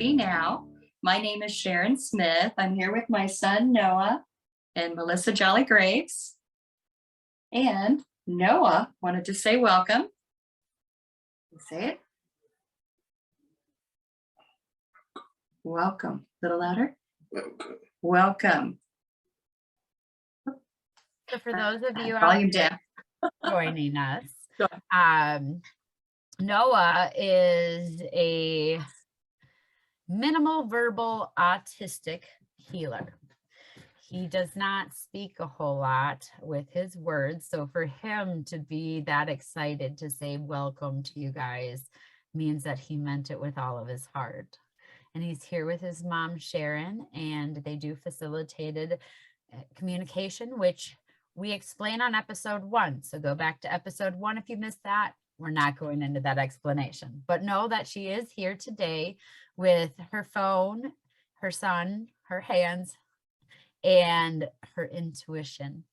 Be Now. My name is Sharon Smith. I'm here with my son, Noah, and Melissa Jolly Graves. And Noah wanted to say welcome. Say it. Welcome. A little louder. Welcome. So for those of you volume down joining us, Go Noah is a minimal verbal autistic healer. He does not speak a whole lot with his words. So for him to be that excited to say welcome to you guys means that he meant it with all of his heart. And he's here with his mom, Sharon, and they do facilitated communication, which we explain on episode 1. So go back to episode 1 if you missed that. We're not going into that explanation, but know that she is here today with her phone, her son, her hands, and her intuition.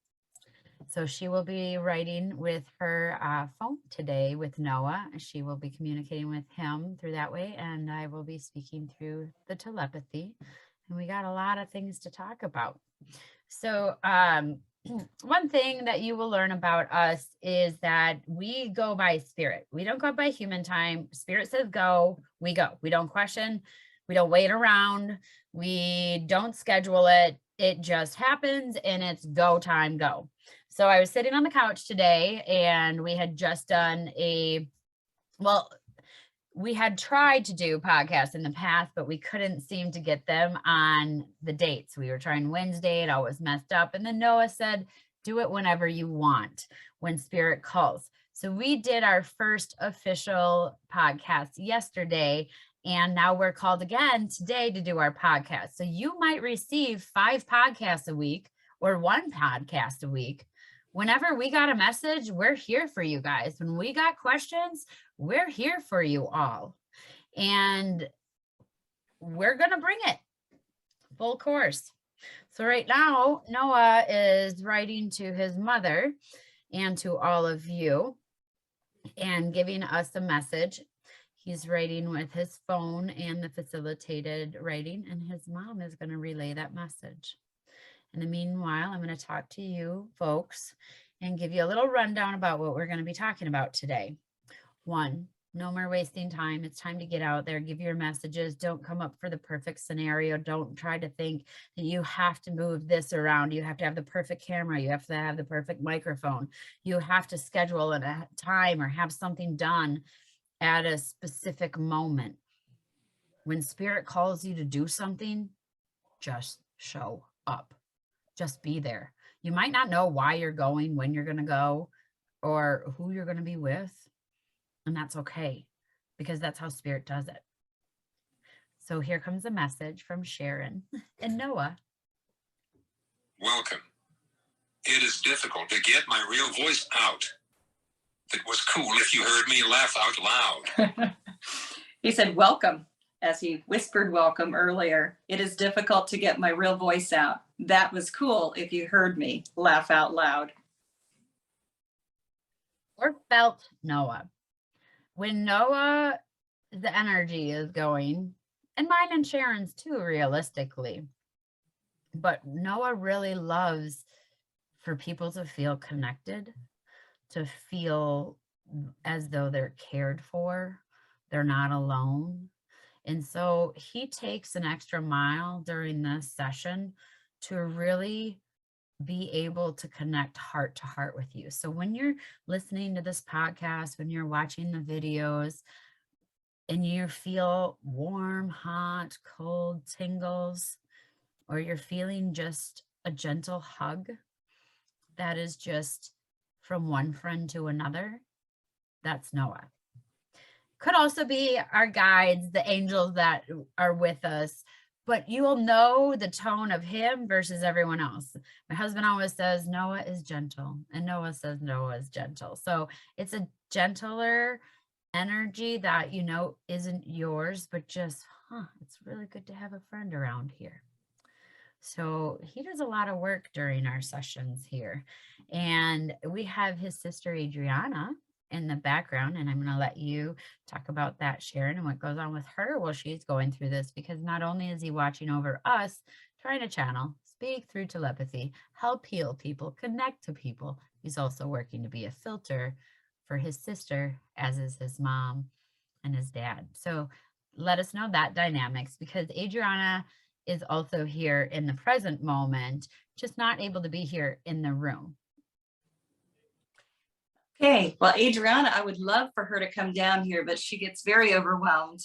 So she will be writing with her phone today with Noah. She will be communicating with him through that way, and I will be speaking through the telepathy. And we got a lot of things to talk about. So one thing that you will learn about us is that we go by spirit. We don't go by human time. Spirit says go, we go. We don't question. We don't wait around. We don't schedule it. It just happens and it's go time, go. So I was sitting on the couch today and we had just done we had tried to do podcasts in the past, but we couldn't seem to get them on the dates. We were trying Wednesday, it always messed up. And then Noah said, do it whenever you want, when spirit calls. So we did our first official podcast yesterday, and now we're called again today to do our podcast. So you might receive 5 podcasts a week or 1 podcast a week. Whenever we got a message, we're here for you guys. When we got questions, we're here for you all. And we're going to bring it full course. So right now, Noah is writing to his mother and to all of you and giving us a message. He's writing with his phone and the facilitated writing, and his mom is going to relay that message. In the meanwhile, I'm going to talk to you folks and give you a little rundown about what we're going to be talking about today. 1, no more wasting time. It's time to get out there, give your messages. Don't come up for the perfect scenario. Don't try to think that you have to move this around. You have to have the perfect camera. You have to have the perfect microphone. You have to schedule a time or have something done at a specific moment. When spirit calls you to do something, just show up. Just be there. You might not know why you're going, when you're going to go, or who you're going to be with. And that's okay, because that's how spirit does it. So here comes a message from Sharon and Noah. Welcome. It is difficult to get my real voice out. It was cool if you heard me laugh out loud. He said welcome as he whispered welcome earlier. It is difficult to get my real voice out. That was cool if you heard me laugh out loud. Or felt Noah. When Noah, the energy is going, and mine and Sharon's too, realistically. But Noah really loves for people to feel connected, to feel as though they're cared for, they're not alone. And so he takes an extra mile during this session to really be able to connect heart to heart with you. So when you're listening to this podcast, when you're watching the videos and you feel warm, hot, cold tingles, or you're feeling just a gentle hug that is just from one friend to another, that's Noah. Could also be our guides, the angels that are with us, but you will know the tone of him versus everyone else. My husband always says Noah is gentle, and Noah says Noah is gentle. So it's a gentler energy that, you know, isn't yours, but just, it's really good to have a friend around here. So he does a lot of work during our sessions here. And we have his sister Adriana in the background, and I'm going to let you talk about that, Sharon, and what goes on with her while she's going through this, because not only is he watching over us, trying to channel, speak through telepathy, help heal people, connect to people, he's also working to be a filter for his sister, as is his mom and his dad. So let us know that dynamics, because Adriana is also here in the present moment, just not able to be here in the room. Okay, well, Adriana, I would love for her to come down here, but she gets very overwhelmed.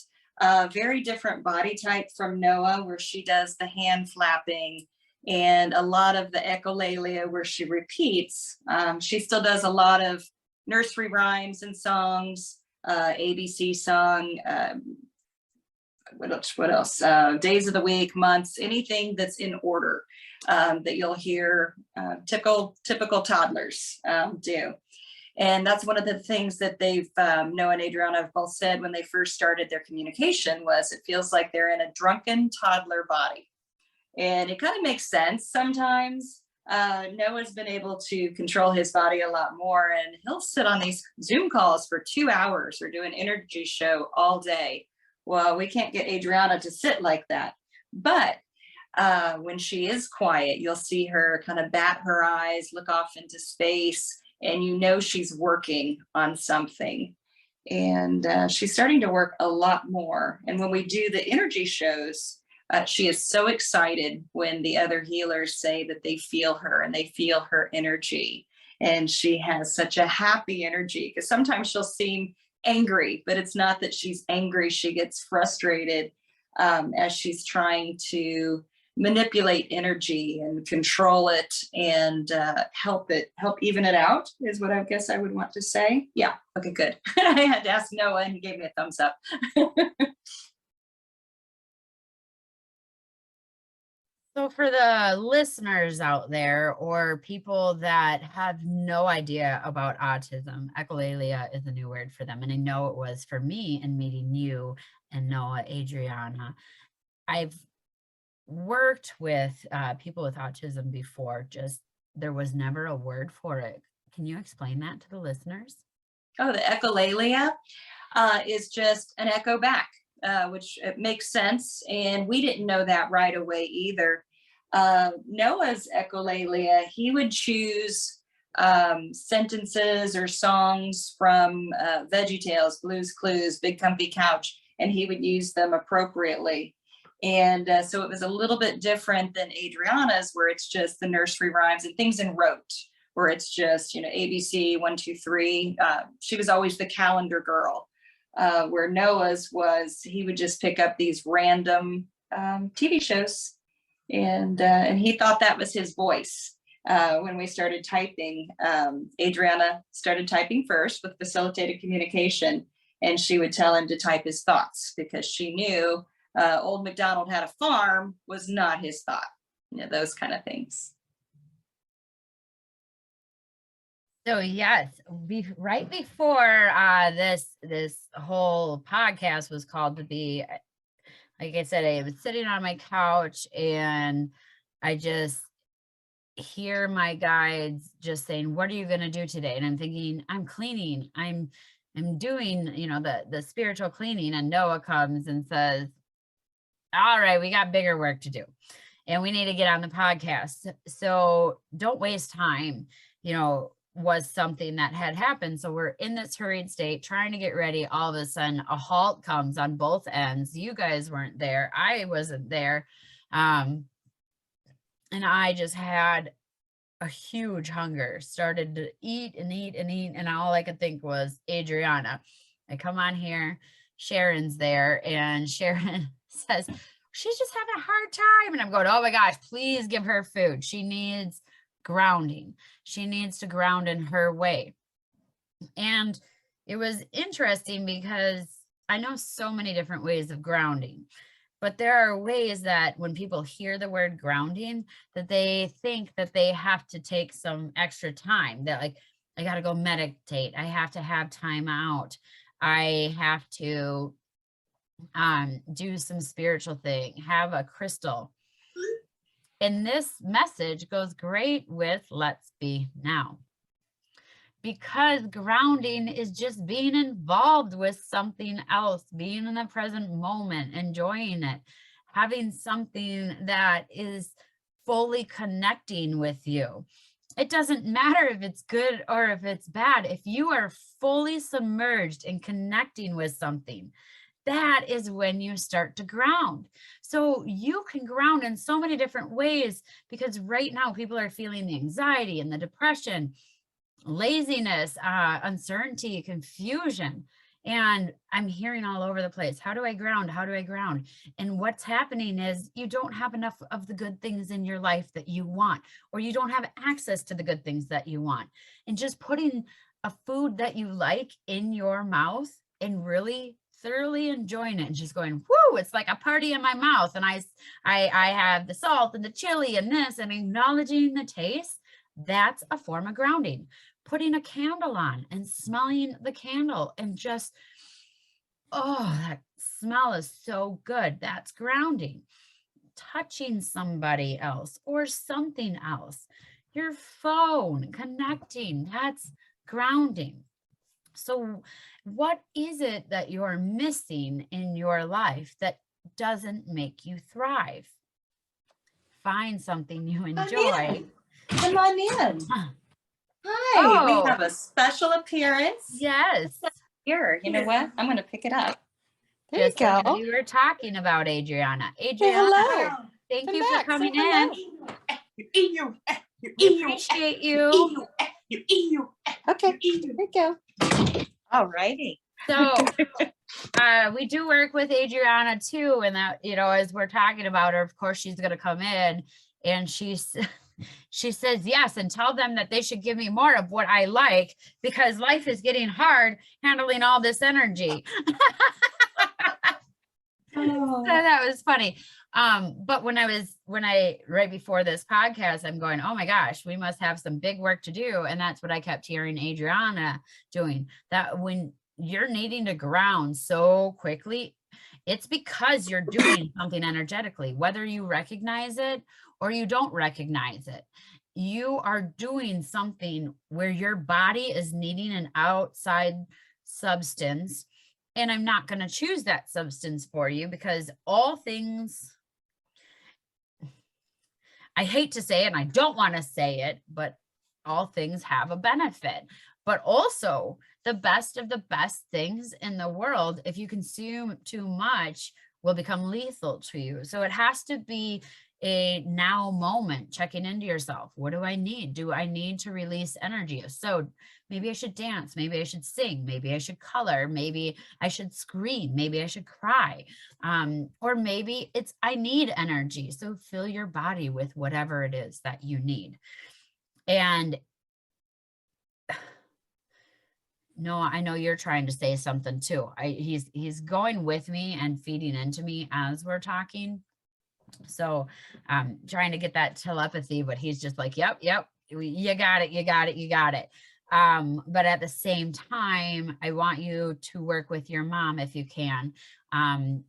Very different body type from Noah, where she does the hand flapping, and a lot of the echolalia where she repeats. She still does a lot of nursery rhymes and songs, ABC song, what else? Days of the week, months, anything that's in order that you'll hear typical toddlers do. And that's one of the things that they've, Noah and Adriana have both said when they first started their communication was, it feels like they're in a drunken toddler body. And it kind of makes sense sometimes. Noah's been able to control his body a lot more, and he'll sit on these Zoom calls for 2 hours or do an energy show all day. Well, we can't get Adriana to sit like that. But when she is quiet, you'll see her kind of bat her eyes, look off into space, and you know she's working on something. And she's starting to work a lot more. And when we do the energy shows, she is so excited when the other healers say that they feel her and they feel her energy. And she has such a happy energy, because sometimes she'll seem angry, but it's not that she's angry. She gets frustrated as she's trying to manipulate energy and control it and help even it out, is what I guess I would want to say. Yeah, okay, good. I had to ask Noah and he gave me a thumbs up. So for the listeners out there, or people that have no idea about autism, echolalia is a new word for them. And I know it was for me in meeting you and Noah, Adriana. I've worked with people with autism before, just there was never a word for it. Can you explain that to the listeners? Oh, the echolalia is just an echo back, which it makes sense. And we didn't know that right away either. Noah's echolalia, he would choose sentences or songs from VeggieTales, Blue's Clues, Big Comfy Couch, and he would use them appropriately. And so it was a little bit different than Adriana's, where it's just the nursery rhymes and things in rote, where it's just, ABC, 1, 2, 3. She was always the calendar girl, where Noah's was, he would just pick up these random TV shows. And he thought that was his voice. When we started typing, Adriana started typing first with facilitated communication, and she would tell him to type his thoughts, because she knew Old MacDonald had a farm was not his thought, those kind of things. So yes, right before this whole podcast was called to be, like I said, I was sitting on my couch and I just hear my guides just saying, "What are you going to do today?" And I'm thinking, I'm cleaning. I'm doing, the spiritual cleaning. And Noah comes and says, "All right, we got bigger work to do and we need to get on the podcast. So don't waste time," was something that had happened. So we're in this hurried state, trying to get ready. All of a sudden, a halt comes on both ends. You guys weren't there. I wasn't there. And I just had a huge hunger, started to eat and eat and eat. And all I could think was, Adriana. I come on here, Sharon's there, and Sharon says, "She's just having a hard time." And I'm going, "Oh my gosh, please give her food. She needs grounding. She needs to ground in her way." And it was interesting because I know so many different ways of grounding, but there are ways that when people hear the word grounding, that they think that they have to take some extra time, that like, I got to go meditate. I have to have time out. I have to do some spiritual thing, have a crystal. And this message goes great with Let's Be Now. because grounding is just being involved with something else, being in the present moment, enjoying it, having something that is fully connecting with you. It doesn't matter if it's good or if it's bad. If you are fully submerged in connecting with something, that is when you start to ground. So you can ground in so many different ways, because right now people are feeling the anxiety and the depression, laziness, uncertainty, confusion. And I'm hearing all over the place, how do I ground? How do I ground? And what's happening is you don't have enough of the good things in your life that you want, or you don't have access to the good things that you want. And just putting a food that you like in your mouth and really thoroughly enjoying it and just going, whoo, it's like a party in my mouth. And I have the salt and the chili and this, and acknowledging the taste, that's a form of grounding. Putting a candle on and smelling the candle and just, oh, that smell is so good. That's grounding. Touching somebody else or something else, your phone, connecting, that's grounding. So what is it that you're missing in your life that doesn't make you thrive? Find something you enjoy. Come on in. Hi, Oh. we have a special appearance. Yes. Here, you know what? I'm going to pick it up. There Just you as go. we were talking about Adriana. Hey, Adriana, hello. thank Come you back, for coming say in. hello. We appreciate you. Okay, there you go. All righty. So we do work with Adriana too, and that, you know, as we're talking about her, of course, she's going to come in and she says yes, and tell them that they should give me more of what I like, because life is getting hard handling all this energy. So that was funny. But when I right before this podcast, I'm going, oh my gosh, we must have some big work to do. And that's what I kept hearing Adriana doing, that when you're needing to ground so quickly, it's because you're doing something energetically, whether you recognize it or you don't recognize it. You are doing something where your body is needing an outside substance. And I'm not going to choose that substance for you, because all things, I hate to say it and I don't want to say it, but all things have a benefit. But also the best of the best things in the world, if you consume too much, will become lethal to you. So it has to be a now moment, checking into yourself. What do I need? Do I need to release energy? So maybe I should dance. Maybe I should sing. Maybe I should color. Maybe I should scream. Maybe I should cry. Or maybe it's, I need energy. So fill your body with whatever it is that you need. And no, I know you're trying to say something too. He's going with me and feeding into me as we're talking. So trying to get that telepathy, but he's just like, yep, you got it. But at the same time, I want you to work with your mom if you can, and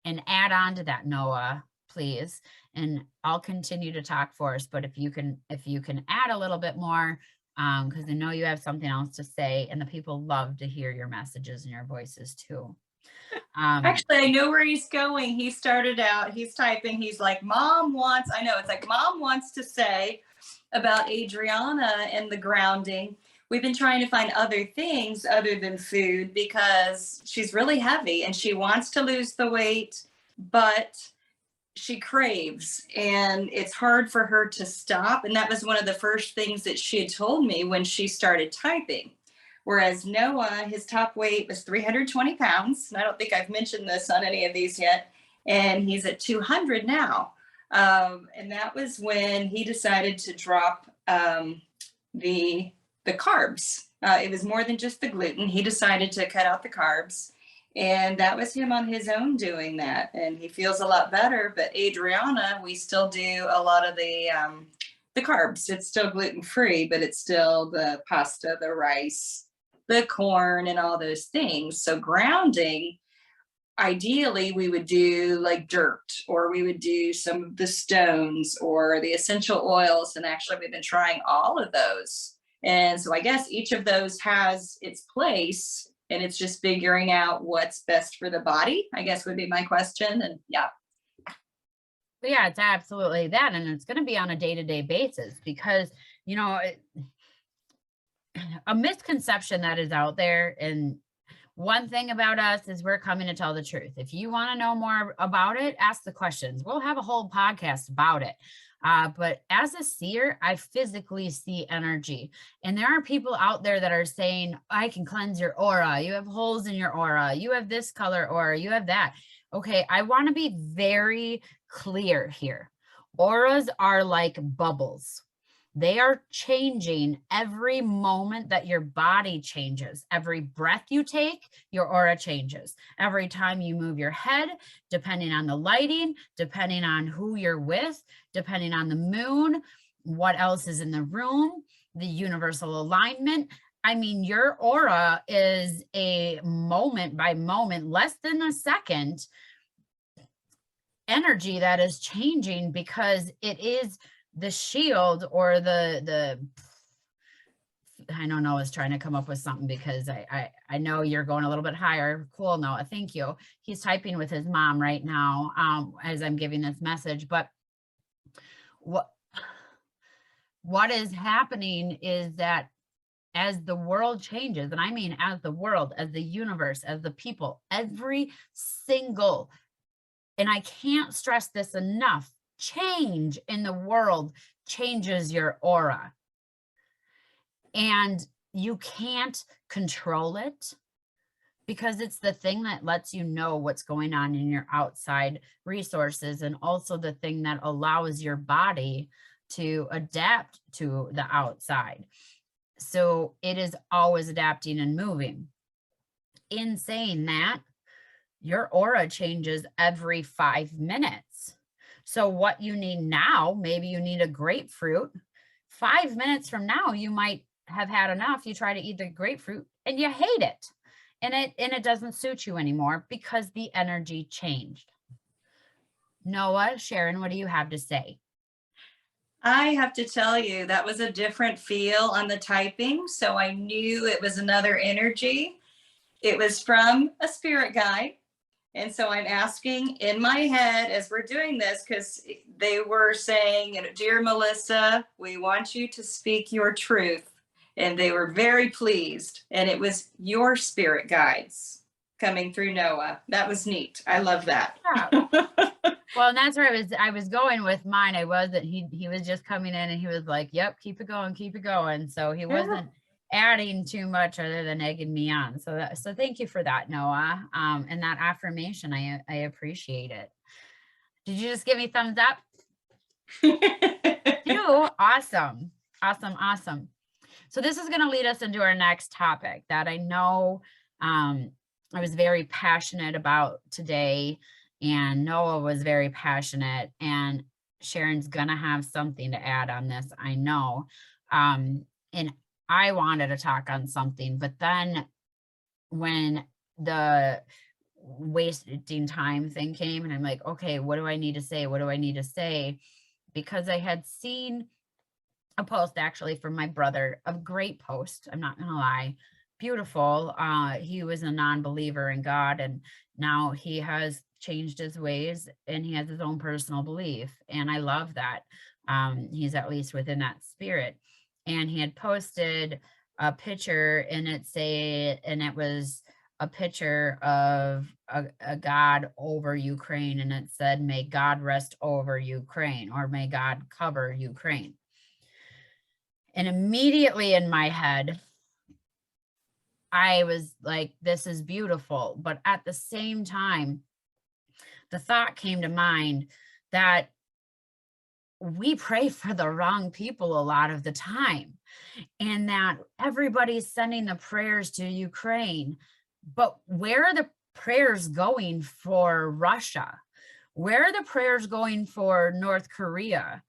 add on to that, Noah, please. And I'll continue to talk for us, but if you can add a little bit more, because I know you have something else to say, and the people love to hear your messages and your voices too. Actually, I know where he's going. He started out, he's typing, he's like, Mom wants, I know, it's like, Mom wants to say about Adriana and the grounding. We've been trying to find other things other than food, because she's really heavy and she wants to lose the weight, but she craves, and it's hard for her to stop. And that was one of the first things that she had told me when she started typing. Whereas Noah, his top weight was 320 pounds. And I don't think I've mentioned this on any of these yet. And he's at 200 now. And that was when he decided to drop the carbs. It was more than just the gluten. He decided to cut out the carbs. And that was him on his own doing that. And he feels a lot better. But Adriana, we still do a lot of the carbs. It's still gluten-free, but it's still the pasta, the rice, the corn, and all those things. So grounding, ideally, we would do like dirt, or we would do some of the stones or the essential oils. And actually, we've been trying all of those And so I guess each of those has its place, and it's just figuring out what's best for the body, I guess would be my question. And yeah. But yeah, it's absolutely that. And it's going to be on a day-to-day basis because, you know, a misconception that is out there. And one thing about us is we're coming to tell the truth. If you want to know more about it, ask the questions. We'll have a whole podcast about it. But as a seer, I physically see energy. And there are people out there that are saying, I can cleanse your aura. You have holes in your aura. You have this color aura. You have that. Okay, I want to be very clear here. Auras are like bubbles. They are changing every moment that your body changes. Every breath you take, your aura changes. Every time you move your head, depending on the lighting, depending on who you're with, depending on the moon, what else is in the room, the universal alignment. I mean, your aura is a moment by moment, less than a second, energy that is changing because it is the shield or the I don't know, is trying to come up with something because I know you're going a little bit higher. Cool, Noah, thank you. He's typing with his mom right now as I'm giving this message. But what is happening is that as the world changes, and I mean as the world, as the universe, as the people, every single, and I can't stress this enough, change in the world changes your aura. And you can't control it because it's the thing that lets you know what's going on in your outside resources, and also the thing that allows your body to adapt to the outside. So it is always adapting and moving. In saying that, your aura changes every 5 minutes. So what you need now, maybe you need a grapefruit. 5 minutes from now, you might have had enough. You try to eat the grapefruit and you hate it. And it doesn't suit you anymore because the energy changed. Noah, Sharon, what do you have to say? I have to tell you, that was a different feel on the typing. So I knew it was another energy. It was from a spirit guide. And so I'm asking in my head as we're doing this, because they were saying, dear Melissa, we want you to speak your truth. And they were very pleased. And it was your spirit guides coming through Noah. That was neat. I love that. Yeah. Well, and that's where I was going with mine. I wasn't, he was just coming in and he was like, yep, keep it going, keep it going. So he wasn't adding too much other than egging me on. So thank you for that, Noah. And that affirmation, I appreciate it. Did you just give me thumbs up? You, awesome. Awesome. Awesome. So this is going to lead us into our next topic that I know I was very passionate about today, and Noah was very passionate, and Sharon's going to have something to add on this, I know. And I wanted to talk on something, but then when the wasting time thing came and I'm like, okay, what do I need to say? What do I need to say? Because I had seen a post actually from my brother, a great post. I'm not gonna lie, beautiful. He was a non-believer in God, and now he has changed his ways and he has his own personal belief. And I love that. He's at least within that spirit. And he had posted a picture and it was a picture of a God over Ukraine. And it said, may God rest over Ukraine, or may God cover Ukraine. And immediately in my head, I was like, this is beautiful. But at the same time, the thought came to mind that we pray for the wrong people a lot of the time, and that everybody's sending the prayers to Ukraine. But where are the prayers going for Russia? Where are the prayers going for North Korea,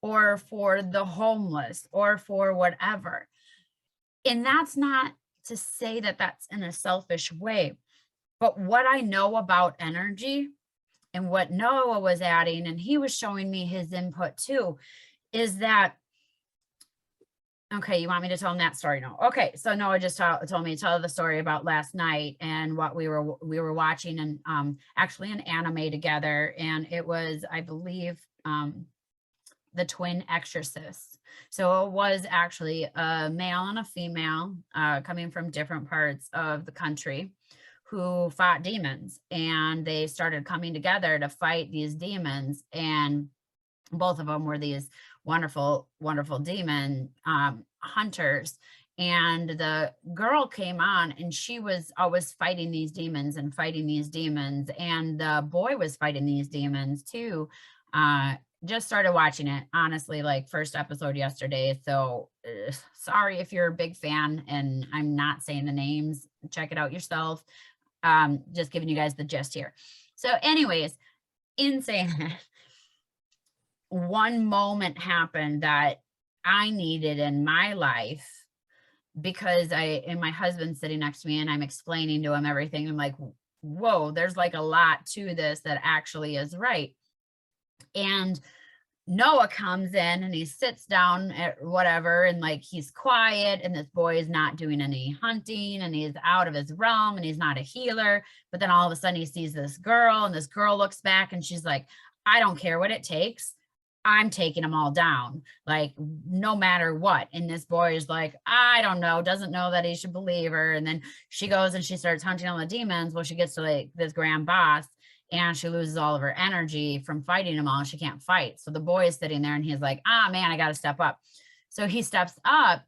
or for the homeless, or for whatever? And that's not to say that that's in a selfish way, but what I know about energy and what Noah was adding, and he was showing me his input too, is that Okay, you want me to tell them that story? No. Okay, so Noah just told me to tell the story about last night and what we were watching, and actually an anime together, and it was, I believe, the Twin Exorcists. So it was actually a male and a female coming from different parts of the country who fought demons, and they started coming together to fight these demons, and both of them were these wonderful, wonderful demon hunters. And the girl came on and she was always fighting these demons and fighting these demons. And the boy was fighting these demons too. Just started watching it, honestly, like first episode yesterday. So sorry if you're a big fan and I'm not saying the names, check it out yourself. Just giving you guys the gist here. So anyways, in saying that, one moment happened that I needed in my life, because my husband's sitting next to me and I'm explaining to him everything. I'm like, whoa, there's like a lot to this that actually is right. And Noah comes in and he sits down at whatever, and like he's quiet, and this boy is not doing any hunting and he's out of his realm and he's not a healer. But then all of a sudden he sees this girl, and this girl looks back and she's like, I don't care what it takes. I'm taking them all down, like no matter what. And this boy is like, I don't know, doesn't know that he should believe her. And then she goes and she starts hunting all the demons. Well, she gets to like this grand boss, and she loses all of her energy from fighting them all. She can't fight. So the boy is sitting there and he's like, ah, man, I got to step up. So he steps up,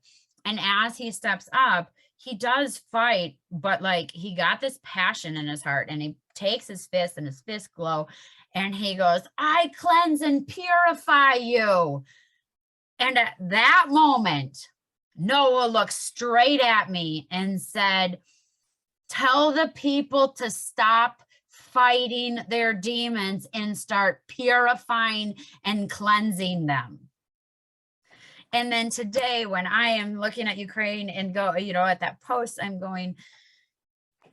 and as he steps up, he does fight, but like he got this passion in his heart, and he takes his fist and his fist glow, and he goes, I cleanse and purify you. And at that moment, Noah looked straight at me and said, tell the people to stop fighting their demons and start purifying and cleansing them. And then today, when I am looking at Ukraine and go, at that post, I'm going,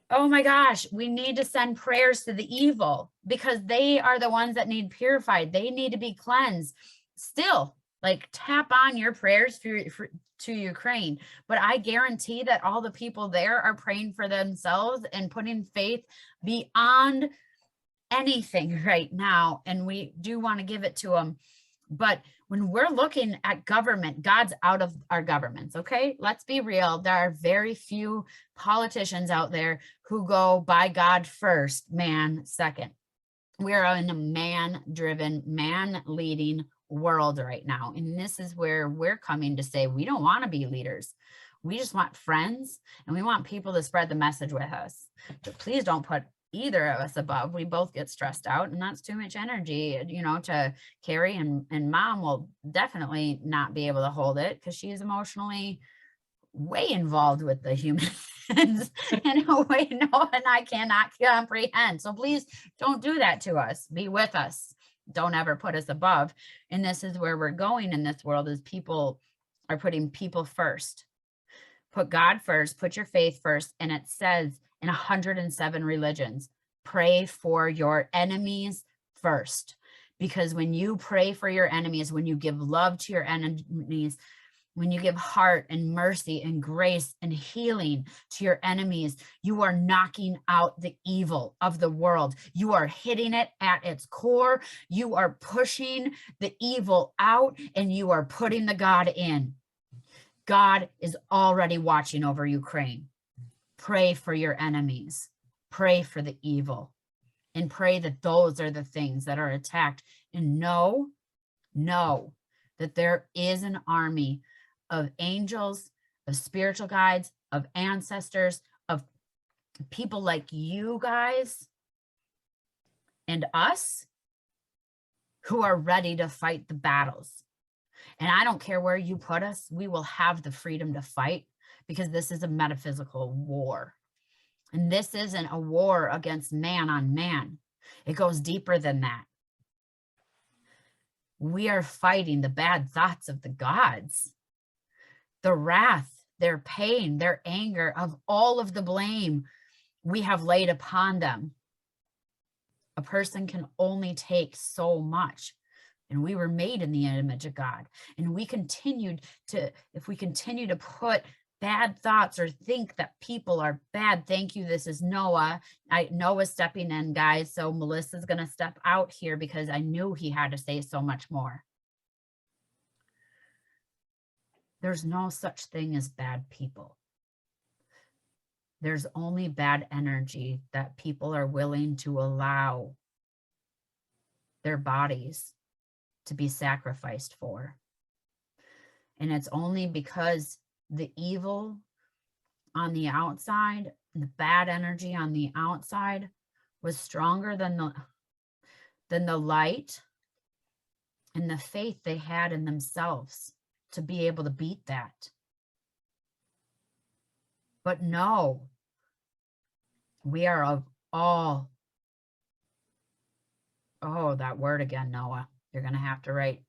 oh my gosh, we need to send prayers to the evil, because they are the ones that need purified. They need to be cleansed. Still, like, tap on your prayers to Ukraine. But I guarantee that all the people there are praying for themselves and putting faith beyond anything right now. And we do want to give it to them. But when we're looking at government, God's out of our governments, okay? Let's be real. There are very few politicians out there who go by God first, man second. We are in a man-driven, man-leading world right now. And this is where we're coming to say, we don't want to be leaders. We just want friends, and we want people to spread the message with us. But please don't put either of us above. We both get stressed out, and that's too much energy, to carry, and mom will definitely not be able to hold it, because she is emotionally way involved with the humans in a way Noah and I cannot comprehend. So please don't do that to us. Be with us. Don't ever put us above. And this is where we're going in this world, is people are putting people first. Put God first, put your faith first. And it says in 107 religions, pray for your enemies first. Because when you pray for your enemies, when you give love to your enemies, when you give heart and mercy and grace and healing to your enemies, you are knocking out the evil of the world. You are hitting it at its core. You are pushing the evil out, and you are putting the God in. God is already watching over Ukraine. Pray for your enemies. Pray for the evil. And pray that those are the things that are attacked. And know that there is an army of angels, of spiritual guides, of ancestors, of people like you guys and us who are ready to fight the battles. And I don't care where you put us, we will have the freedom to fight, because this is a metaphysical war. And this isn't a war against man on man. It goes deeper than that. We are fighting the bad thoughts of the gods. The wrath, their pain, their anger, of all of the blame we have laid upon them. A person can only take so much, And we were made in the image of God. And we continued to, if we continue to put bad thoughts or think that people are bad. Thank you. This is Noah. Noah's stepping in, guys. So Melissa's going to step out here because I knew he had to say so much more. There's no such thing as bad people. There's only bad energy that people are willing to allow their bodies to be sacrificed for. And it's only because the evil on the outside, the bad energy on the outside was stronger than the light and the faith they had in themselves to be able to beat that. But no, we are of all, oh, that word again, Noah. You're going to have to write,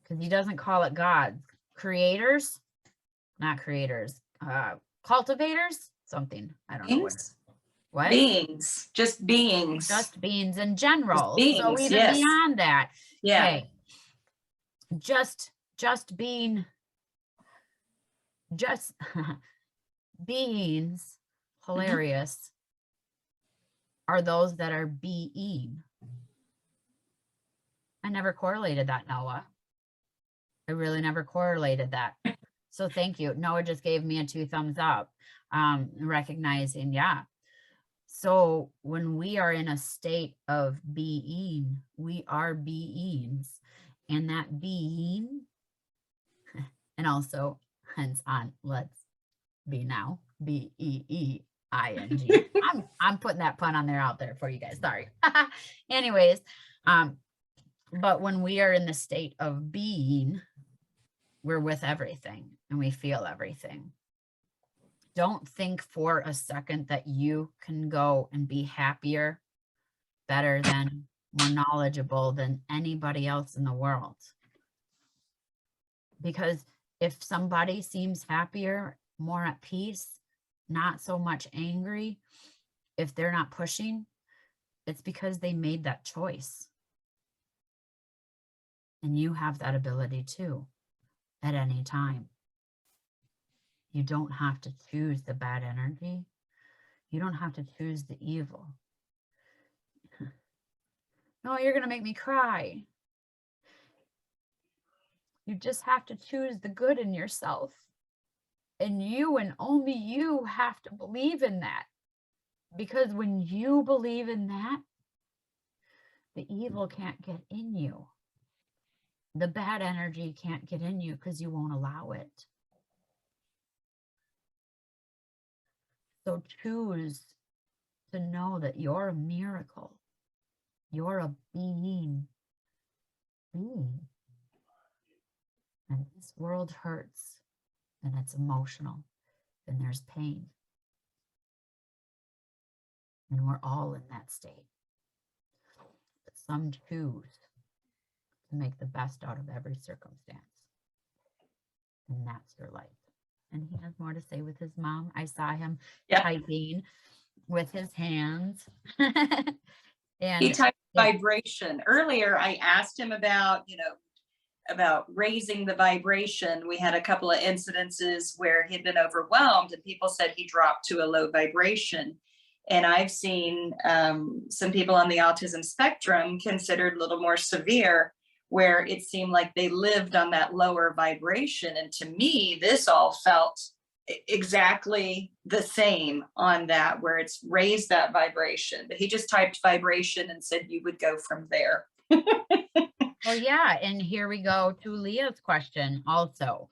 because he doesn't call it God. Creators, not creators, cultivators, something. I don't know what. Beings, just beings. Just beings in general. Beings, so even yes. beyond that. Yeah. Okay. Just being, just beings, hilarious, are those that are being. I never correlated that, Noah. I really never correlated that. So thank you. Noah just gave me a 2 thumbs up, recognizing, yeah. So when we are in a state of being, we are beings, and that being, and also hence on let's be now, BEEING. I'm putting that pun on there out there for you guys. Sorry. Anyways, but when we are in the state of being, we're with everything and we feel everything. Don't think for a second that you can go and be happier, better than, more knowledgeable than anybody else in the world. Because if somebody seems happier, more at peace, not so much angry, if they're not pushing, it's because they made that choice. And you have that ability too, at any time. You don't have to choose the bad energy. You don't have to choose the evil. No, you're going to make me cry. You just have to choose the good in yourself. And you and only you have to believe in that. Because when you believe in that, the evil can't get in you. The bad energy can't get in you because you won't allow it. So choose to know that you're a miracle. You're a being. And this world hurts and it's emotional and there's pain. And we're all in that state. But some choose to make the best out of every circumstance. And that's your life. And he has more to say with his mom. I saw him typing with his hands. And he typed vibration. Earlier, I asked him about, about raising the vibration. We had a couple of incidences where he'd been overwhelmed and people said he dropped to a low vibration. And I've seen some people on the autism spectrum considered a little more severe, where it seemed like they lived on that lower vibration. And to me, this all felt exactly the same on that, where it's raised that vibration. But he just typed vibration and said you would go from there. Well, yeah. And here we go to Leah's question also.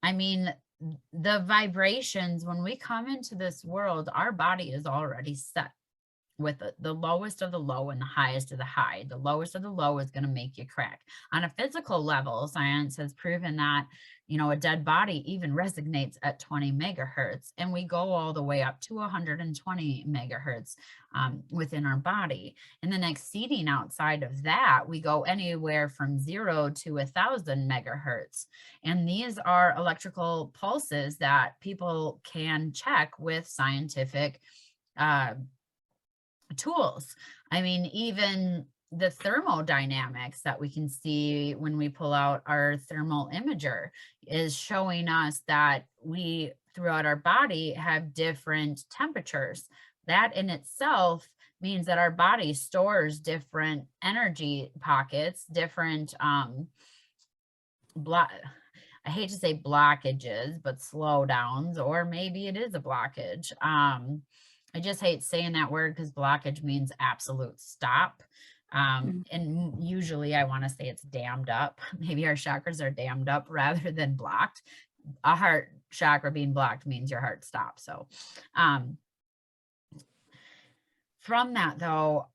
I mean, the vibrations, when we come into this world, our body is already set with the lowest of the low and the highest of the high. The lowest of the low is going to make you crack. On a physical level, science has proven that, a dead body even resonates at 20 megahertz, and we go all the way up to 120 megahertz within our body. And then exceeding outside of that, we go anywhere from 0 to 1,000 megahertz. And these are electrical pulses that people can check with scientific tools. I mean, even the thermodynamics that we can see when we pull out our thermal imager is showing us that we throughout our body have different temperatures. That in itself means that our body stores different energy pockets, different I hate to say blockages, but slowdowns, or maybe it is a blockage. I just hate saying that word because blockage means absolute stop. And usually I want to say it's dammed up. Maybe our chakras are dammed up rather than blocked. A heart chakra being blocked means your heart stops. So from that though,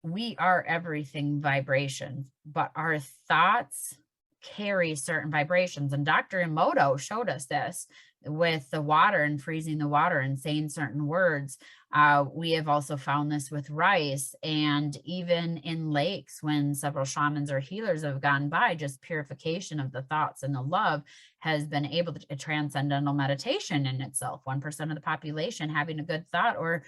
we are everything vibrations, but our thoughts carry certain vibrations. And Dr. Emoto showed us this with the water and freezing the water and saying certain words. We have also found this with rice, and even in lakes when several shamans or healers have gone by, just purification of the thoughts and the love has been able to transcendental meditation in itself. 1% of the population having a good thought or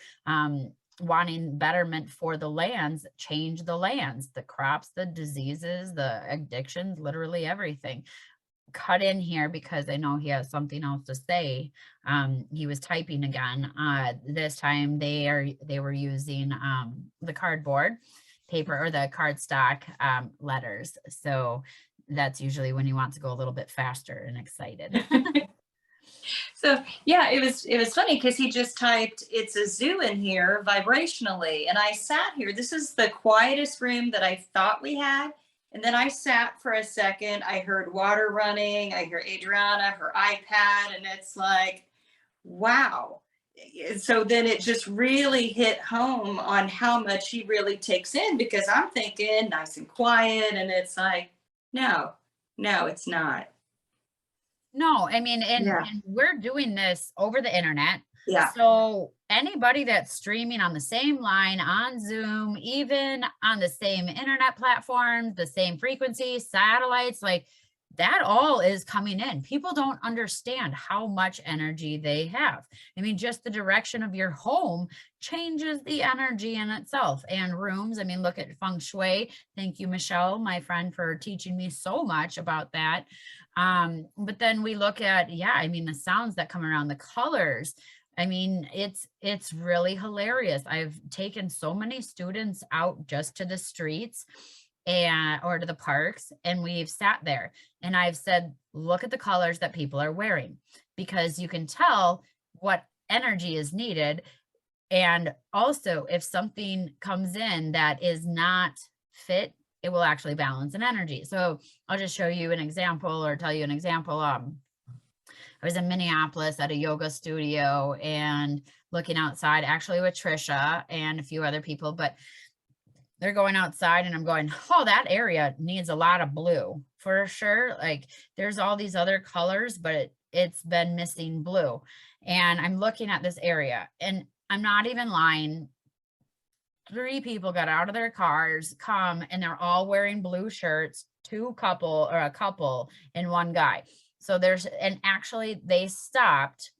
wanting betterment for the lands, change the lands, the crops, the diseases, the addictions, literally everything. Cut in here because I know he has something else to say. He was typing again. This time they were using the cardboard paper or the cardstock letters. So that's usually when he wants to go a little bit faster and excited. So yeah, it was funny because he just typed, "It's a zoo in here vibrationally." And I sat here. This is the quietest room that I thought we had. And then I sat for a second. I heard water running. I hear Adriana, her iPad, and it's like, wow. So then it just really hit home on how much he really takes in, because I'm thinking nice and quiet, and it's like, no, it's not. No, I mean, Yeah. and we're doing this over the internet. Yeah. So anybody that's streaming on the same line, on Zoom, even on the same internet platforms, the same frequency, satellites, like that all is coming in. People don't understand how much energy they have. I mean, just the direction of your home changes the energy in itself, and rooms. I mean, look at feng shui. Thank you, Michelle, my friend, for teaching me so much about that. But then we look at, yeah, I mean, the sounds that come around, the colors. I mean, it's really hilarious. I've taken so many students out just to the streets or to the parks, and we've sat there and I've said, look at the colors that people are wearing, because you can tell what energy is needed. And also if something comes in that is not fit, it will actually balance an energy. So I'll just show you an example or tell you an example. I was in Minneapolis at a yoga studio and looking outside, actually with Trisha and a few other people, but they're going outside and I'm going, oh, that area needs a lot of blue for sure. Like there's all these other colors, but it's been missing blue. And I'm looking at this area and I'm not even lying. 3 people got out of their cars, come, and they're all wearing blue shirts, a couple and one guy. So and actually they stopped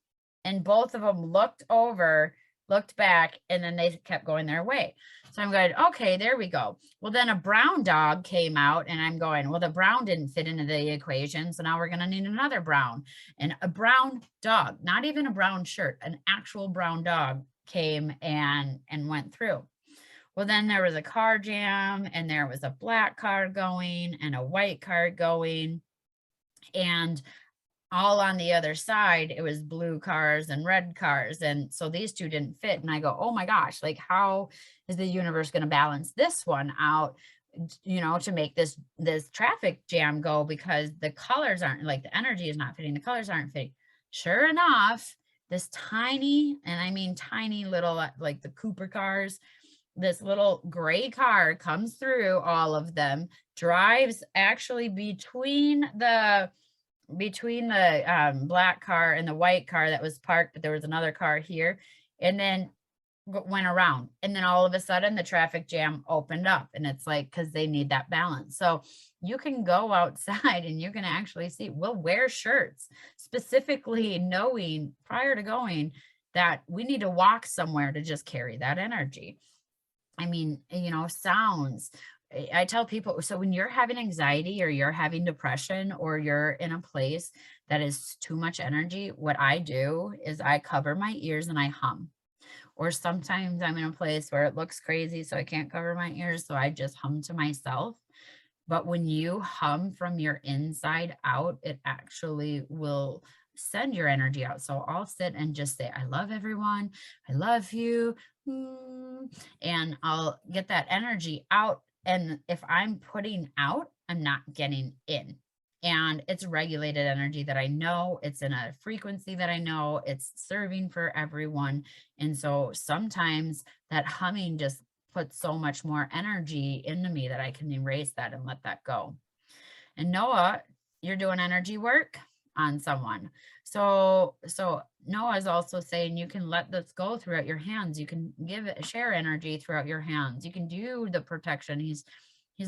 and both of them looked over, looked back, and then they kept going their way. So I'm going, okay, there we go. Well, then a brown dog came out and I'm going, well, the brown didn't fit into the equation. So now we're going to need another brown, and a brown dog, not even a brown shirt, an actual brown dog came and went through. Well, then there was a car jam and there was a black car going and a white car going, and all on the other side, it was blue cars and red cars. And so these two didn't fit. And I go, oh my gosh, like how is the universe going to balance this one out, you know, to make this traffic jam go, because the colors aren't, like the energy is not fitting, the colors aren't fitting. Sure enough, this tiny, and I mean tiny little, like the Cooper cars, this little gray car comes through all of them, drives actually between the black car and the white car that was parked, but there was another car here, and then went around. And then all of a sudden the traffic jam opened up, and it's like, because they need that balance. So you can go outside and you can actually see, we'll wear shirts specifically knowing prior to going that we need to walk somewhere to just carry that energy. I mean, you know, sounds. I tell people, so when you're having anxiety or you're having depression or you're in a place that is too much energy, what I do is I cover my ears and I hum. Or sometimes I'm in a place where it looks crazy, so I can't cover my ears, so I just hum to myself. But when you hum from your inside out, it actually will send your energy out. So I'll sit and just say, I love everyone. I love you. And I'll get that energy out. And if I'm putting out, I'm not getting in. And it's regulated energy that I know, it's in a frequency that I know, it's serving for everyone. And so sometimes that humming just puts so much more energy into me that I can erase that and let that go. And Noah, you're doing energy work on someone. So Noah is also saying you can let this go throughout your hands. You can give it, share energy throughout your hands. You can do the protection. He's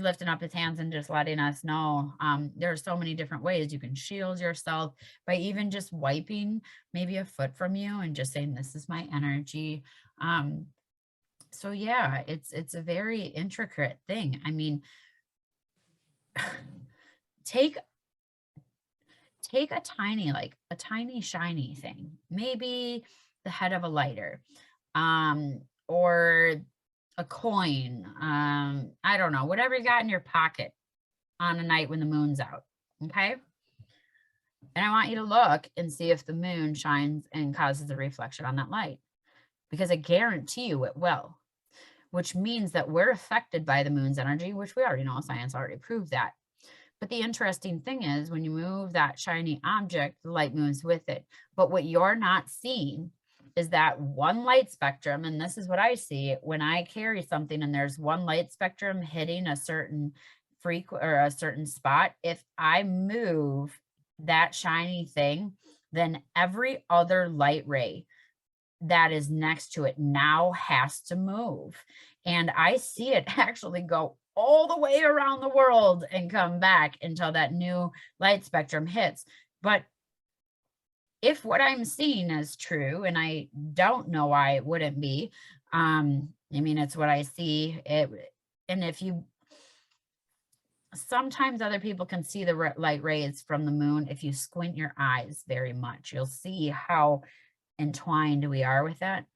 lifting up his hands and just letting us know there are so many different ways you can shield yourself by even just wiping maybe a foot from you and just saying, this is my energy. So yeah, it's a very intricate thing. I mean, take a tiny, like a tiny shiny thing, maybe the head of a lighter, or a coin, I don't know, whatever you got in your pocket on a night when the moon's out. Okay. And I want you to look and see if the moon shines and causes a reflection on that light, because I guarantee you it will, which means that we're affected by the moon's energy, which we already know, science already proved that. But the interesting thing is when you move that shiny object, the light moves with it. But what you're not seeing is that one light spectrum. And this is what I see when I carry something and there's one light spectrum hitting a certain or a certain spot. If I move that shiny thing, then every other light ray that is next to it now has to move. And I see it actually go all the way around the world and come back until that new light spectrum hits. But if what I'm seeing is true, and I don't know why it wouldn't be, I mean, it's what I see. And if you, sometimes other people can see the light rays from the moon. If you squint your eyes very much, you'll see how entwined we are with that.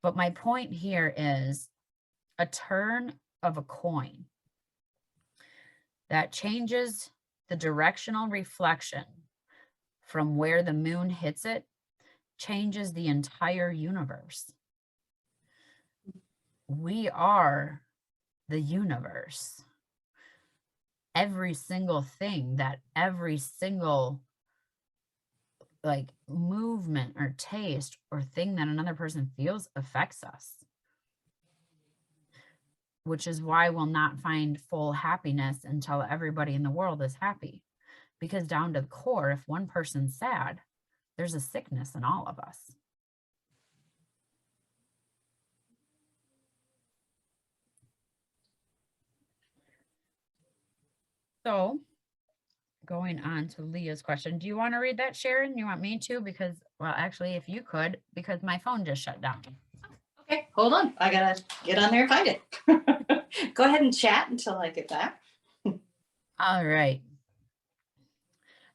But my point here is a turn of a coin that changes the directional reflection from where the moon hits it, changes the entire universe. We are the universe. Every single thing, that every single like movement or taste or thing that another person feels affects us. Which is why we'll not find full happiness until everybody in the world is happy. Because down to the core, if one person's sad, there's a sickness in all of us. So going on to Leah's question, do you want to read that, Sharon? You want me to? Because, well, actually, if you could, because my phone just shut down. Okay, hold on. I gotta get on there and find it. Go ahead and chat until I get back. All right.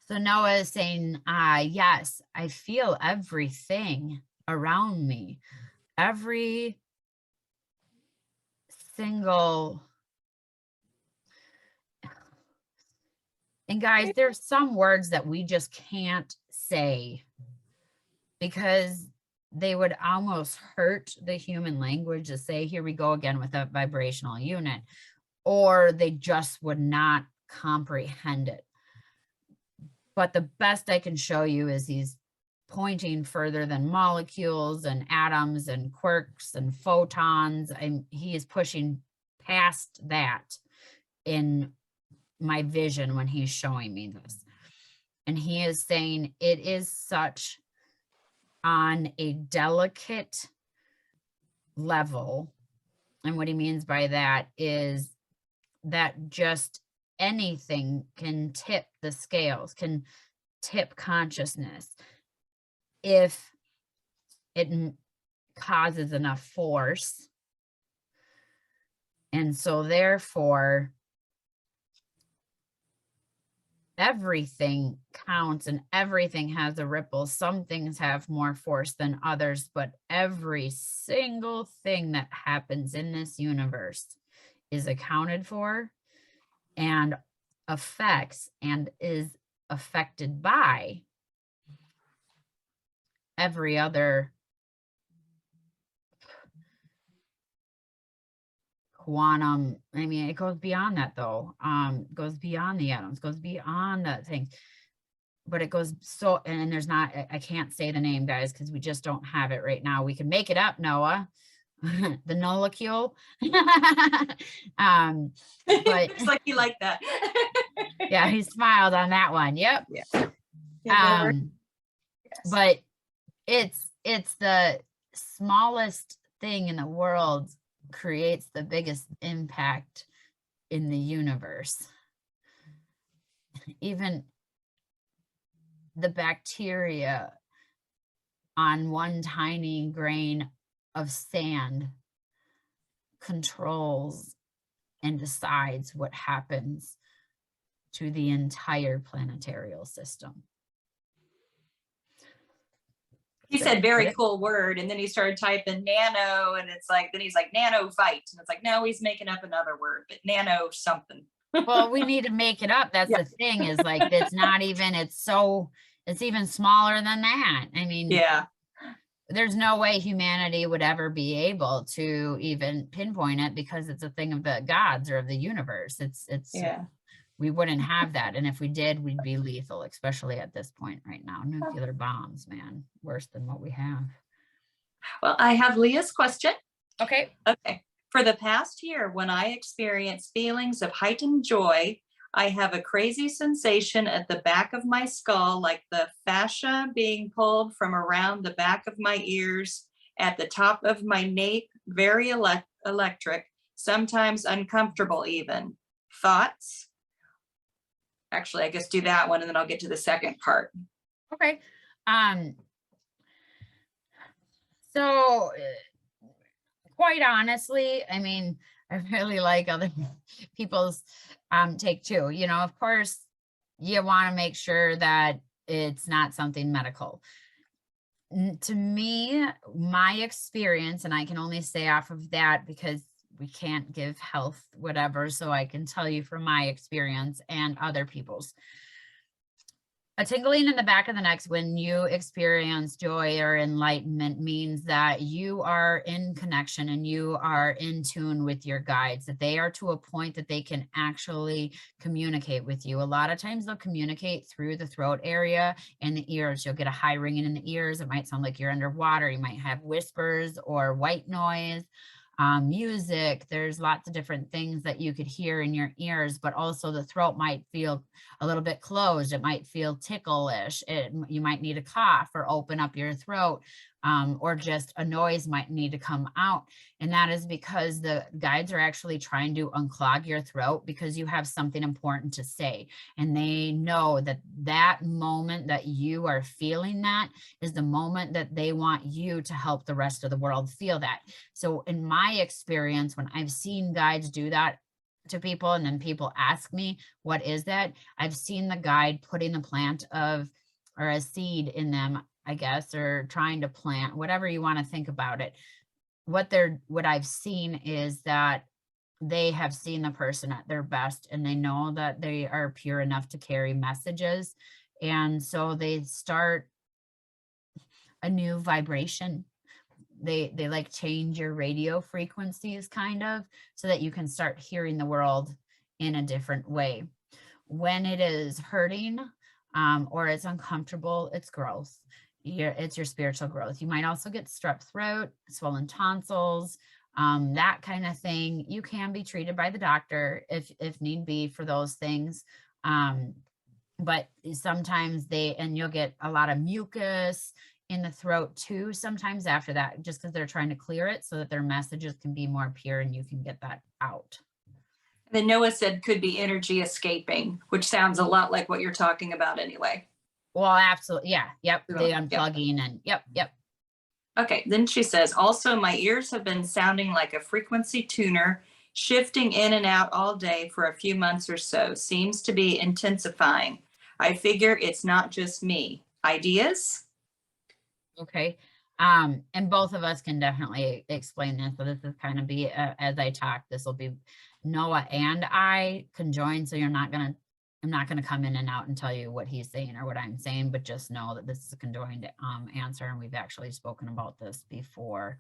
So Noah is saying, yes, I feel everything around me. Every single, and guys, there's some words that we just can't say because they would almost hurt the human language to say, here we go again with a vibrational unit, or they just would not comprehend it. But the best I can show you is he's pointing further than molecules and atoms and quarks and photons. And he is pushing past that in my vision when he's showing me this. And he is saying it is such on a delicate level. And what he means by that is that just anything can tip the scales, can tip consciousness if it causes enough force And so therefore, everything counts and everything has a ripple. Some things have more force than others, but every single thing that happens in this universe is accounted for and affects and is affected by every other quantum. I mean, it goes beyond that though. Goes beyond the atoms, goes beyond the things, but it goes so, and there's not, I can't say the name, guys, because we just don't have it right now. We can make it up, Noah. The molecule. But Looks like you like that. yeah, he smiled on that one. Yep. Yeah, But it's the smallest thing in the world creates the biggest impact in the universe. Even the bacteria on one tiny grain of sand controls and decides what happens to the entire planetarial system. He said very cool word, and then he started typing nano, and it's like, then he's like nanovite, and it's like, no, he's making up another word, but nano something. Well, we need to make it up. That's Yeah. the thing, is like, it's not even, it's even smaller than that. I mean, Yeah. there's no way humanity would ever be able to even pinpoint it, because it's a thing of the gods or of the universe. It's Yeah. we wouldn't have that. And if we did, we'd be lethal, especially at this point right now. Nuclear bombs, man, worse than what we have. Well, I have Leah's question. Okay. Okay. For the past year, when I experience feelings of heightened joy, I have a crazy sensation at the back of my skull, like the fascia being pulled from around the back of my ears, at the top of my nape, very electric, sometimes uncomfortable even. Thoughts? Actually, I guess do that one and then I'll get to the second part. Okay. So quite honestly, I mean, I really like other people's take too. You know, of course, you want to make sure that it's not something medical. To me, my experience, and I can only say off of that because we can't give health whatever, so I can tell you from my experience and other people's. A tingling in the back of the neck when you experience joy or enlightenment means that you are in connection and you are in tune with your guides, that they are to a point that they can actually communicate with you. A lot of times they'll communicate through the throat area and the ears. You'll get a high ringing in the ears. It might sound like you're underwater. You might have whispers or white noise. Music, there's lots of different things that you could hear in your ears, but also the throat might feel a little bit closed. It might feel ticklish. You might need a cough or open up your throat, or just a noise might need to come out. And that is because the guides are actually trying to unclog your throat because you have something important to say. And they know that that moment that you are feeling that is the moment that they want you to help the rest of the world feel that. So in my experience, when I've seen guides do that to people and then people ask me, what is that? I've seen the guide putting the plant of, or a seed in them, I guess, or trying to plant, whatever you want to think about it. What I've seen is that they have seen the person at their best and they know that they are pure enough to carry messages. And so they start a new vibration. They like change your radio frequencies kind of, so that you can start hearing the world in a different way. When it is hurting or it's uncomfortable, it's growth. It's your spiritual growth. You might also get strep throat, swollen tonsils, that kind of thing. You can be treated by the doctor if need be for those things. But sometimes you'll get a lot of mucus in the throat too, sometimes after that, just because they're trying to clear it so that their messages can be more pure and you can get that out. Then Noah said could be energy escaping, which sounds a lot like what you're talking about anyway. Well, absolutely. Yeah. Yep. The Yep. unplugging and yep. Okay. Then she says, also my ears have been sounding like a frequency tuner Shifting in and out all day for a few months or so seems to be intensifying. I figure it's not just me. Ideas? Okay. And both of us can definitely explain this. So this is kind of be, as I talk, this will be Noah and I conjoined. So I'm not going to come in and out and tell you what he's saying or what I'm saying, but just know that this is a conjoined answer. And we've actually spoken about this before.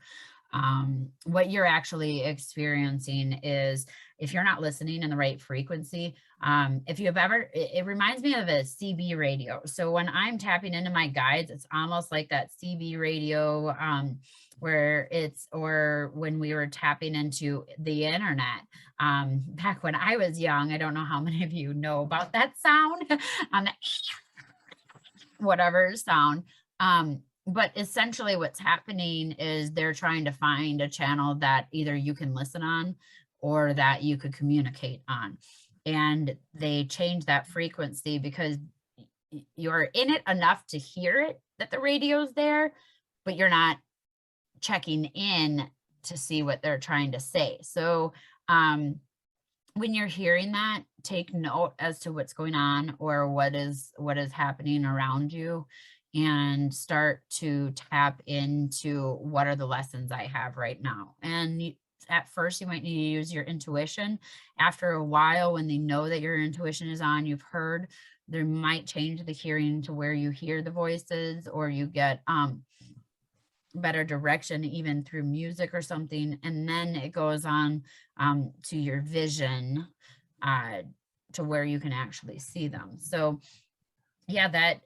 What you're actually experiencing is, if you're not listening in the right frequency, if you have ever, it reminds me of a CB radio. So when I'm tapping into my guides, it's almost like that CB radio, where it's, or when we were tapping into the internet, back when I was young. I don't know how many of you know about that sound, whatever sound. But essentially what's happening is they're trying to find a channel that either you can listen on or that you could communicate on. And they change that frequency because you're in it enough to hear it, that the radio's there, but you're not checking in to see what they're trying to say. So when you're hearing that, take note as to what's going on or what is happening around you, and start to tap into what are the lessons I have right now. And at first you might need to use your intuition. After a while, when they know that your intuition is on, you've heard, they might change the hearing to where you hear the voices, or you get better direction even through music or something. And then it goes on to your vision, to where you can actually see them. So yeah, that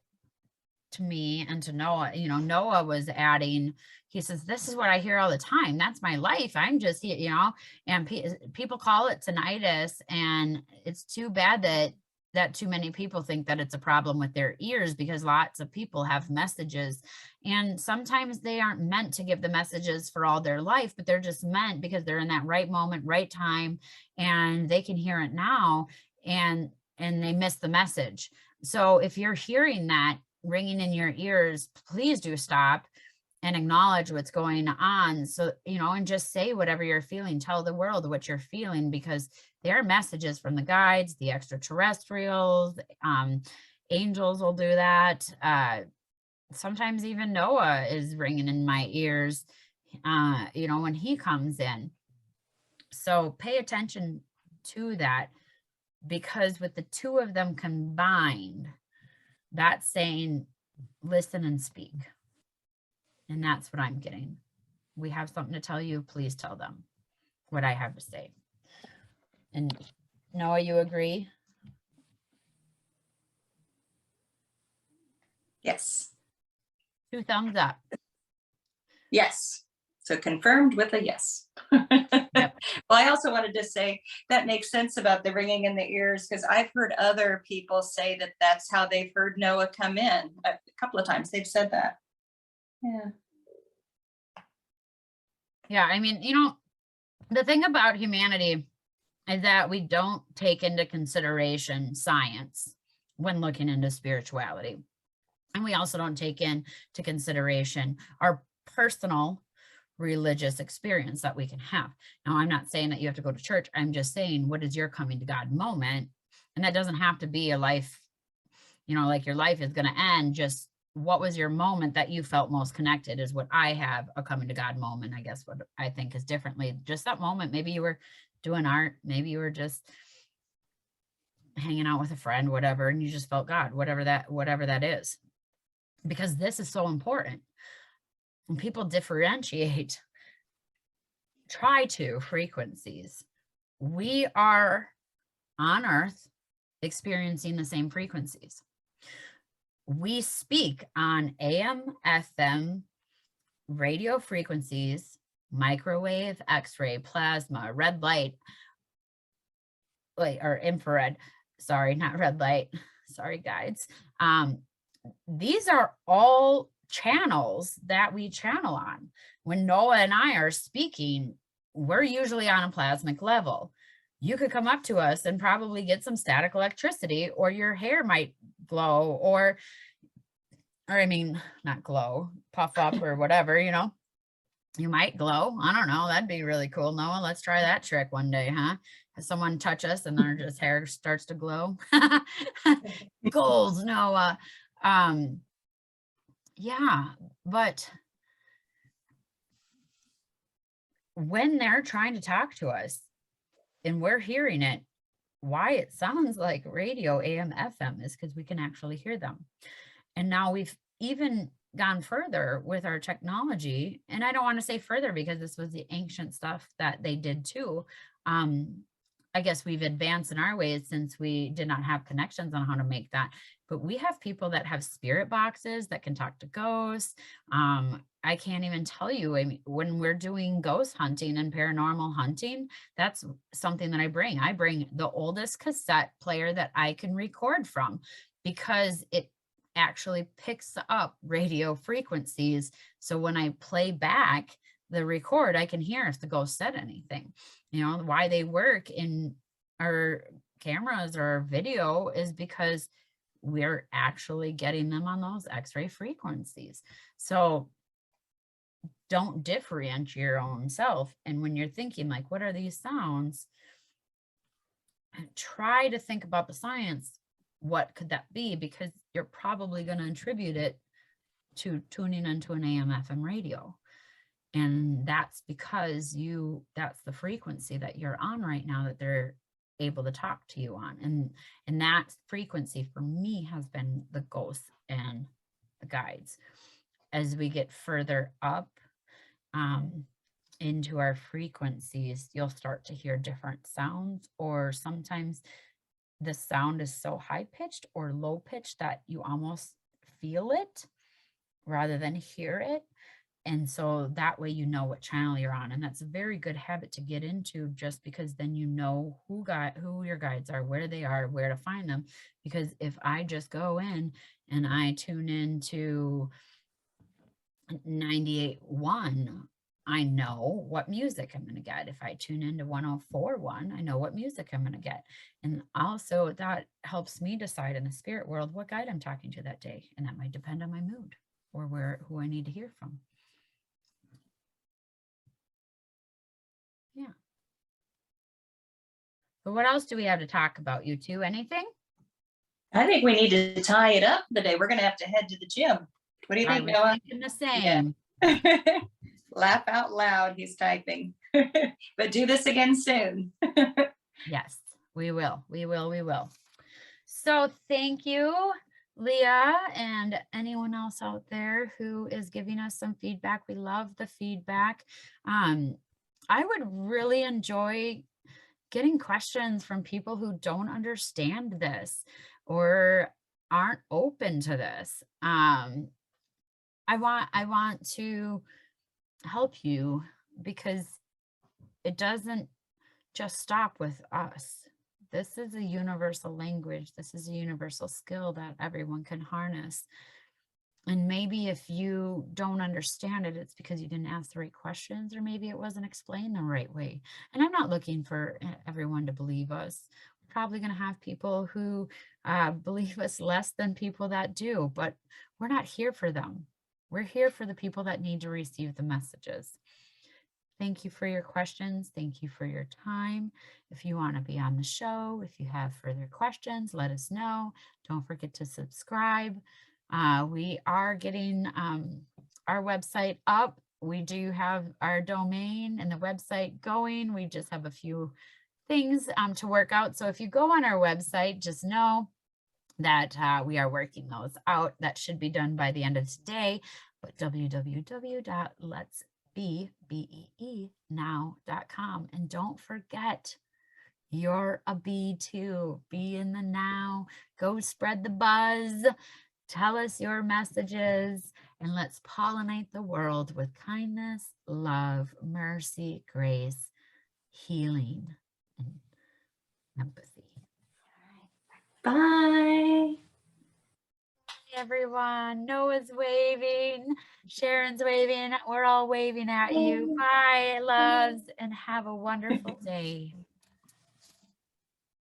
to me and to Noah, Noah was adding, he says, this is what I hear all the time. That's my life. I'm just, and people call it tinnitus. And it's too bad that too many people think that it's a problem with their ears, because lots of people have messages, and sometimes they aren't meant to give the messages for all their life, but they're just meant because they're in that right moment, right time, and they can hear it now, and they miss the message. So if you're hearing that ringing in your ears, please do stop and acknowledge what's going on. So, and just say whatever you're feeling, tell the world what you're feeling, because there are messages from the guides, the extraterrestrials, angels will do that. Sometimes even Noah is ringing in my ears, when he comes in. So pay attention to that, because with the two of them combined, that's saying, listen and speak. And that's what I'm getting. We have something to tell you. Please tell them what I have to say. And Noah, you agree? Yes. 2 thumbs up. Yes. So confirmed with a yes. Yep. Well, I also wanted to say that makes sense about the ringing in the ears, because I've heard other people say that that's how they've heard Noah come in. A couple of times they've said that. Yeah. Yeah. I mean, the thing about humanity is that we don't take into consideration science when looking into spirituality. And we also don't take into consideration our personal religious experience that we can have. Now, I'm not saying that you have to go to church. I'm just saying, what is your coming to God moment? And that doesn't have to be a life, like your life is going to end. Just what was your moment that you felt most connected is what I have, a coming to God moment. I guess what I think is differently, just that moment. Maybe you were doing art. Maybe you were just hanging out with a friend, whatever, and you just felt God, whatever that is. Because this is so important. When people differentiate, try to frequencies, we are on Earth experiencing the same frequencies. We speak on AM, FM, radio frequencies, microwave, X-ray, plasma, red light, or infrared. Sorry, not red light. Sorry, guides. These are all channels that we channel on. When Noah and I are speaking, we're usually on a plasmic level. You could come up to us and probably get some static electricity, or your hair might glow, or I mean, not glow, puff up or whatever, You might glow. I don't know. That'd be really cool, Noah. Let's try that trick one day, huh? Have someone touch us and their just hair starts to glow. Goals, Noah. Yeah, but when they're trying to talk to us and we're hearing it, why it sounds like radio AM FM is because we can actually hear them. And now we've even gone further with our technology, and I don't want to say further because this was the ancient stuff that they did too. I guess we've advanced in our ways since we did not have connections on how to make that, but we have people that have spirit boxes that can talk to ghosts. I can't even tell you, I mean, when we're doing ghost hunting and paranormal hunting, that's something that I bring. I bring the oldest cassette player that I can record from because it actually picks up radio frequencies. So when I play back the record, I can hear if the ghost said anything. You know, why they work in our cameras or our video is because we're actually getting them on those X-ray frequencies. So don't differentiate your own self. And when you're thinking like, what are these sounds? Try to think about the science. What could that be? Because you're probably going to attribute it to tuning into an AM FM radio. And that's because that's the frequency that you're on right now that they're able to talk to you on. And that frequency for me has been the ghosts and the guides. As we get further up into our frequencies, you'll start to hear different sounds, or sometimes the sound is so high pitched or low pitched that you almost feel it rather than hear it. And so that way, you know what channel you're on. And that's a very good habit to get into, just because then you know who your guides are, where they are, where to find them. Because if I just go in and I tune into 98.1, I know what music I'm going to get. If I tune into 104.1, I know what music I'm going to get. And also that helps me decide in the spirit world what guide I'm talking to that day. And that might depend on my mood or who I need to hear from. Yeah. But what else do we have to talk about, you two? Anything? I think we need to tie it up today. We're going to have to head to the gym. What do you think, Noah? Thinking the same. Yeah. Laugh out loud, he's typing. But do this again soon. Yes, we will. We will. So thank you, Leah, and anyone else out there who is giving us some feedback. We love the feedback. I would really enjoy getting questions from people who don't understand this or aren't open to this. I want to help you, because it doesn't just stop with us. This is a universal language. This is a universal skill that everyone can harness. And maybe if you don't understand it, it's because you didn't ask the right questions, or maybe it wasn't explained the right way. And I'm not looking for everyone to believe us. We're probably going to have people who believe us less than people that do, but we're not here for them. We're here for the people that need to receive the messages. Thank you for your questions. Thank you for your time. If you want to be on the show, if you have further questions, let us know. Don't forget to subscribe. We are getting our website up. We do have our domain and the website going. We just have a few things to work out. So if you go on our website, just know that we are working those out. That should be done by the end of today. But www.letsbeenow.com. And don't forget, you're a bee too. Be in the now. Go spread the buzz. Tell us your messages, and let's pollinate the world with kindness, love, mercy, grace, healing, and empathy. Bye. Hey everyone. Noah's waving. Sharon's waving. We're all waving at you. Bye, loves, and have a wonderful day.